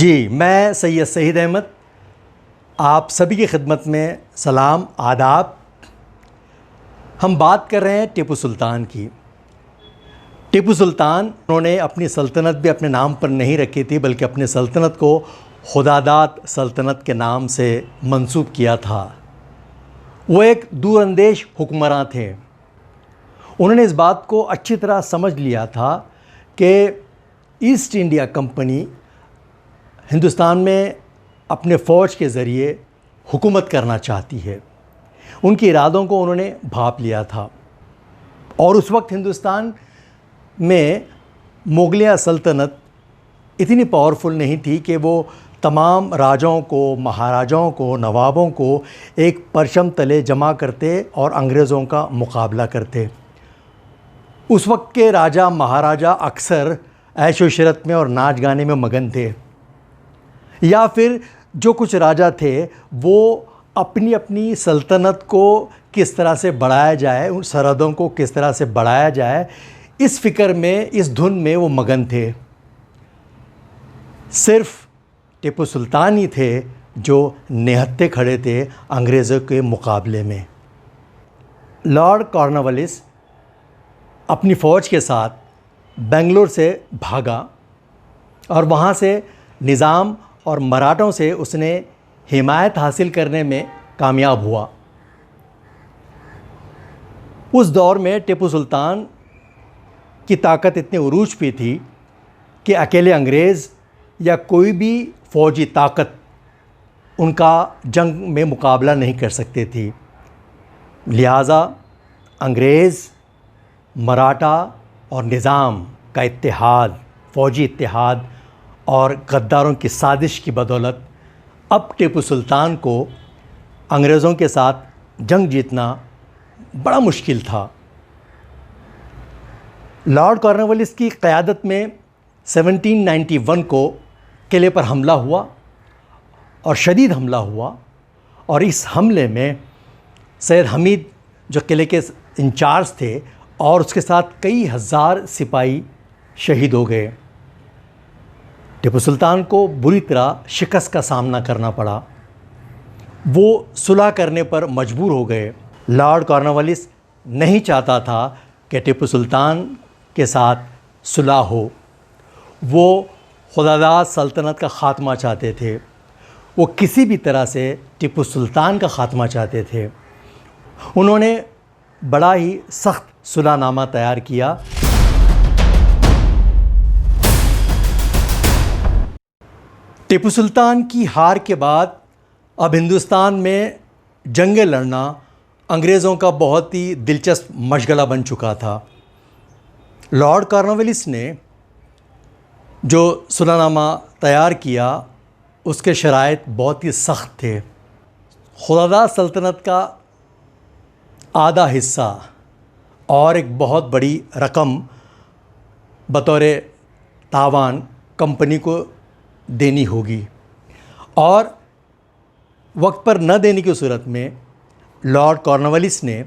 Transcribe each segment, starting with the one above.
जी, मैं सैयद सईद अहमद आप सभी की खिदमत में सलाम आदाब। हम बात कर रहे हैं टीपू सुल्तान की। टीपू सुल्तान उन्होंने अपनी सल्तनत भी अपने नाम पर नहीं रखी थी, बल्कि अपनी सल्तनत को खुदादाद सल्तनत के नाम से मंसूब किया था। वो एक दूरअंदेश हुक्मरान थे। उन्होंने इस बात को अच्छी तरह समझ लिया था कि ईस्ट इंडिया कंपनी हिंदुस्तान में अपने फ़ौज के ज़रिए हुकूमत करना चाहती है। उनके इरादों को उन्होंने भांप लिया था और उस वक्त हिंदुस्तान में मुग़लिया सल्तनत इतनी पावरफुल नहीं थी कि वो तमाम राजाओं को, महाराजाओं को, नवाबों को एक परचम तले जमा करते और अंग्रेज़ों का मुकाबला करते। उस वक्त के राजा महाराजा अक्सर ऐशो इशरत में और नाच गाने में मगन थे, या फिर जो कुछ राजा थे वो अपनी अपनी सल्तनत को किस तरह से बढ़ाया जाए, उन सरहदों को किस तरह से बढ़ाया जाए, इस फ़िक्र में, इस धुन में वो मगन थे। सिर्फ टीपू सुल्तान ही थे जो निहत्थे खड़े थे अंग्रेज़ों के मुकाबले में। लॉर्ड कॉर्नवालिस अपनी फ़ौज के साथ बेंगलोर से भागा और वहाँ से निज़ाम और मराठों से उसने हिमायत हासिल करने में कामयाब हुआ। उस दौर में टीपू सुल्तान की ताकत इतनी उरूज पे थी कि अकेले अंग्रेज़ या कोई भी फ़ौजी ताकत उनका जंग में मुकाबला नहीं कर सकती थी। लिहाजा अंग्रेज़, मराठा और निज़ाम का इत्तेहाद, फ़ौजी इत्तेहाद और गद्दारों की साजिश की बदौलत अब टीपू सुल्तान को अंग्रेज़ों के साथ जंग जीतना बड़ा मुश्किल था। लॉर्ड कॉर्नवालिस की क़यादत में 1791 को किले पर हमला हुआ और शदीद हमला हुआ, और इस हमले में सैयद हमीद जो किले के इंचार्ज थे और उसके साथ कई हज़ार सिपाही शहीद हो गए। टीपू सुल्तान को बुरी तरह शिकस्त का सामना करना पड़ा। वो सुलह करने पर मजबूर हो गए। लॉर्ड कॉर्नवालिस नहीं चाहता था कि टीपू सुल्तान के साथ सुलह हो। वो खुदादाद सल्तनत का ख़ात्मा चाहते थे। वो किसी भी तरह से टीपू सुल्तान का ख़ात्मा चाहते थे। उन्होंने बड़ा ही सख्त सुलहनामा तैयार किया। टीपू सुल्तान की हार के बाद अब हिंदुस्तान में जंगें लड़ना अंग्रेज़ों का बहुत ही दिलचस्प मशगला बन चुका था। लॉर्ड कॉर्नवालिस ने जो सुलहनामा तैयार किया उसके शराइत बहुत ही सख्त थे। खुदादाद सल्तनत का आधा हिस्सा और एक बहुत बड़ी रकम बतौर तावान कंपनी को देनी होगी, और वक्त पर न देने की सूरत में लॉर्ड कॉर्नवालिस ने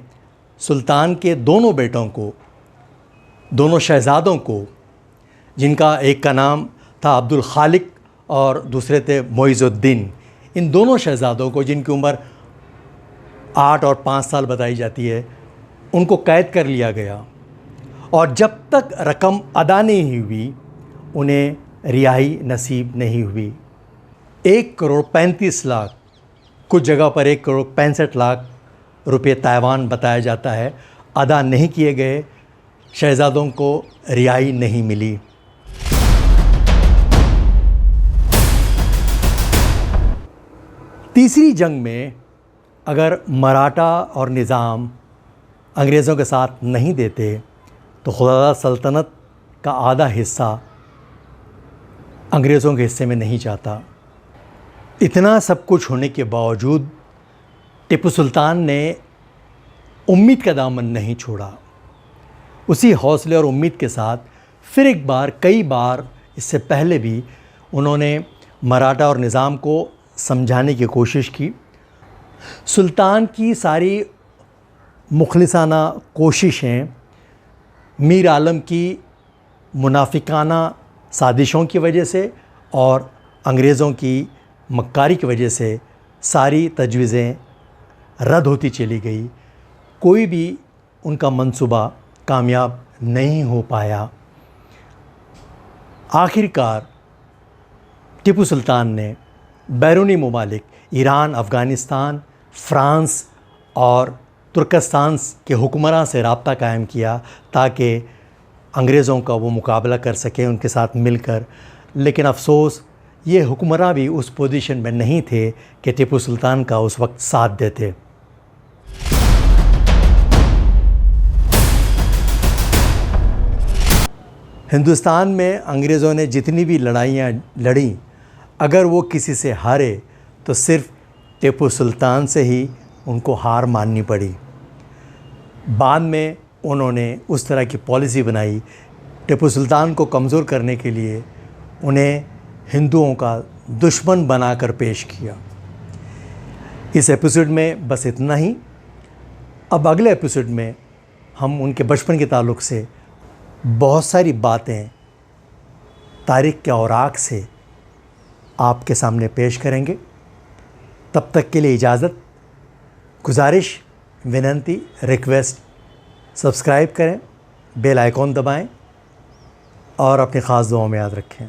सुल्तान के दोनों बेटों को, दोनों शहज़ादों को, जिनका एक का नाम था अब्दुल खालिक और दूसरे थे मोइज़ुद्दीन, इन दोनों शहज़ादों को, जिनकी उम्र 8 और 5 साल बताई जाती है, उनको कैद कर लिया गया और जब तक रकम अदा नहीं हुई उन्हें रिहाई नसीब नहीं हुई। 1,35,00,000, कुछ जगह पर 1,65,00,000 रुपये ताइवान बताया जाता है, अदा नहीं किए गए। शहज़ादों को रिहाई नहीं मिली। तीसरी जंग में अगर मराठा और निज़ाम अंग्रेज़ों के साथ नहीं देते तो खुदादाद सल्तनत का आधा हिस्सा अंग्रेज़ों के हिस्से में नहीं जाता। इतना सब कुछ होने के बावजूद टीपू सुल्तान ने उम्मीद का दामन नहीं छोड़ा। उसी हौसले और उम्मीद के साथ फिर एक बार, कई बार इससे पहले भी उन्होंने मराठा और निज़ाम को समझाने की कोशिश की। सुल्तान की सारी मुखलिसाना कोशिशें मीर आलम की मुनाफिकाना साजिशों की वजह से और अंग्रेज़ों की मक्कारी की वजह से सारी तजवीज़ें रद्द होती चली गई, कोई भी उनका मंसूबा कामयाब नहीं हो पाया। आखिरकार टीपू सुल्तान ने बैरूनी ममालिक ईरान, अफ़गानिस्तान, फ़्रांस और तुर्कस्तान के हुक्मरान से रब्ता कायम किया ताकि अंग्रेज़ों का वो मुकाबला कर सकें उनके साथ मिलकर। लेकिन अफ़सोस ये हुक्मरान भी उस पोजीशन में नहीं थे कि टीपू सुल्तान का उस वक्त साथ देते। हिंदुस्तान में अंग्रेज़ों ने जितनी भी लड़ाइयाँ लड़ी, अगर वो किसी से हारे तो सिर्फ टीपू सुल्तान से ही उनको हार माननी पड़ी। बाद में उन्होंने उस तरह की पॉलिसी बनाई, टीपू सुल्तान को कमज़ोर करने के लिए उन्हें हिंदुओं का दुश्मन बनाकर पेश किया। इस एपिसोड में बस इतना ही। अब अगले एपिसोड में हम उनके बचपन के ताल्लुक़ से बहुत सारी बातें तारीख़ के औराक से आपके सामने पेश करेंगे। तब तक के लिए इजाज़त, गुजारिश, विनंती, रिक्वेस्ट, सब्सक्राइब करें, बेल आइकॉन दबाएं और अपनी ख़ास दुआओं में याद रखें।